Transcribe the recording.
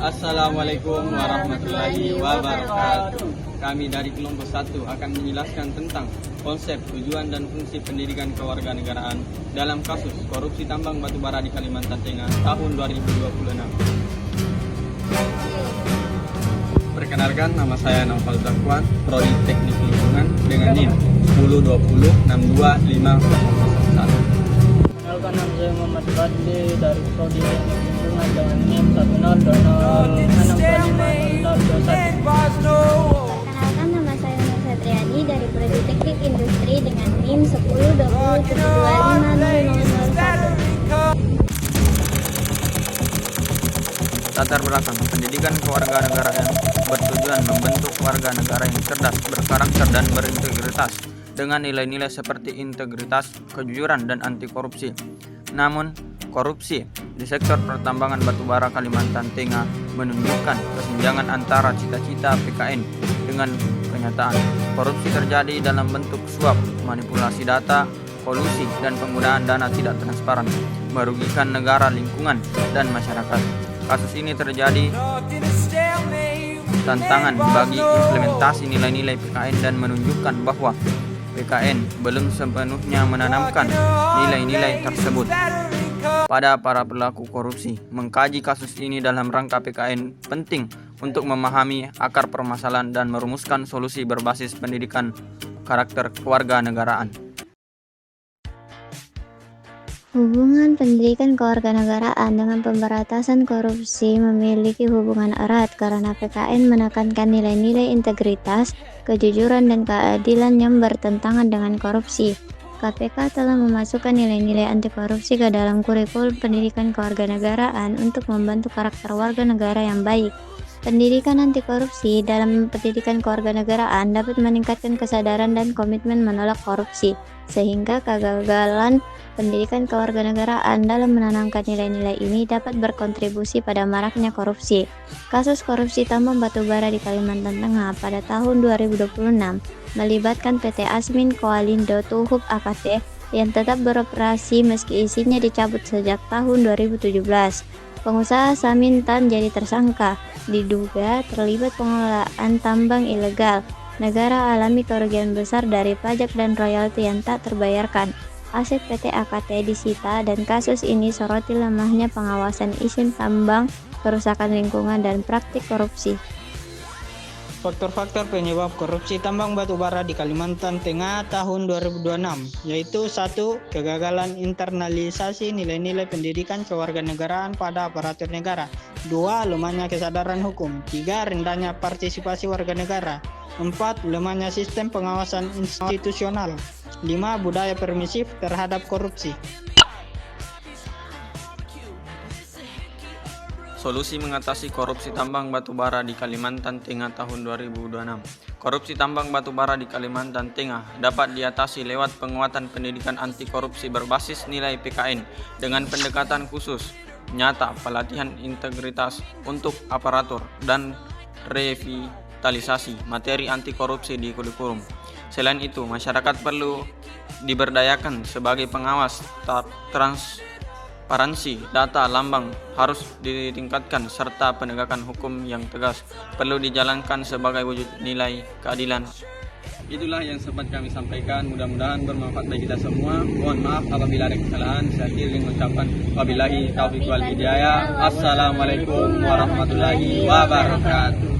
Assalamualaikum warahmatullahi wabarakatuh. Kami dari kelompok 1 akan menjelaskan tentang konsep, tujuan, dan fungsi pendidikan kewarganegaraan dalam kasus korupsi tambang batubara di Kalimantan Tengah tahun 2026. Perkenalkan, nama saya Naufal Zakwan, Prodi Teknik Lingkungan dengan NIM 1020625001. Kenalkan, nama saya Muhammad Fadli dari Prodi Teknik Lingkungan dengan NIM 1020650021. Perkenalkan, nama saya Nur Satriani dari Prodi Teknik Industri dengan NIM 1020725001. Latar belakang pendidikan kewarganegaraan bertujuan membentuk warga negara yang cerdas, berkarakter, dan berintegritas dengan nilai-nilai seperti integritas, kejujuran, dan anti korupsi. Namun, korupsi di sektor pertambangan batubara Kalimantan Tengah menunjukkan kesenjangan antara cita-cita PKN dengan kenyataan. Korupsi terjadi dalam bentuk suap, manipulasi data, kolusi, dan penggunaan dana tidak transparan, merugikan negara, lingkungan, dan masyarakat. Kasus ini terjadi tantangan bagi implementasi nilai-nilai PKN dan menunjukkan bahwa PKN belum sepenuhnya menanamkan nilai-nilai tersebut pada para pelaku korupsi. Mengkaji kasus ini dalam rangka PKN penting untuk memahami akar permasalahan dan merumuskan solusi berbasis pendidikan karakter kewarganegaraan. Hubungan pendidikan kewarganegaraan dengan pemberantasan korupsi memiliki hubungan erat karena PKN menekankan nilai-nilai integritas, kejujuran, dan keadilan yang bertentangan dengan korupsi. KPK telah memasukkan nilai-nilai anti korupsi ke dalam kurikulum pendidikan kewarganegaraan untuk membentuk karakter warga negara yang baik. Pendidikan anti korupsi dalam pendidikan kewarganegaraan dapat meningkatkan kesadaran dan komitmen menolak korupsi, sehingga kegagalan pendidikan kewarganegaraan dalam menanamkan nilai-nilai ini dapat berkontribusi pada maraknya korupsi. Kasus korupsi tambang batubara di Kalimantan Tengah pada tahun 2026 melibatkan PT Asmin Koalindo Tuhub AKT yang tetap beroperasi meski isinya dicabut sejak tahun 2017. Pengusaha Samintan jadi tersangka, diduga terlibat pengelolaan tambang ilegal. Negara alami kerugian besar dari pajak dan royalti yang tak terbayarkan. Aset PT AKT disita dan kasus ini soroti lemahnya pengawasan izin tambang, kerusakan lingkungan, dan praktik korupsi. Faktor-faktor penyebab korupsi tambang batubara di Kalimantan Tengah tahun 2026 yaitu 1. Kegagalan internalisasi nilai-nilai pendidikan kewarganegaraan pada aparatur negara. 2. Lemahnya kesadaran hukum. 3. Rendahnya partisipasi warga negara. 4. Lemahnya sistem pengawasan institusional. 5. Budaya permisif terhadap korupsi. Solusi mengatasi korupsi tambang batubara di Kalimantan Tengah tahun 2026. Korupsi tambang batubara di Kalimantan Tengah dapat diatasi lewat penguatan pendidikan anti korupsi berbasis nilai PKN dengan pendekatan khusus, nyata, pelatihan integritas untuk aparatur, dan revitalisasi materi anti korupsi di kurikulum. Selain itu, masyarakat perlu diberdayakan sebagai pengawas. Transparansi data lambang harus ditingkatkan serta penegakan hukum yang tegas perlu dijalankan sebagai wujud nilai keadilan. Itulah yang sempat kami sampaikan, mudah-mudahan bermanfaat bagi kita semua. Mohon maaf apabila ada kesalahan. Saya akhiri mengucapkan wabillahi taufiq wal hidayah. Assalamualaikum warahmatullahi wabarakatuh.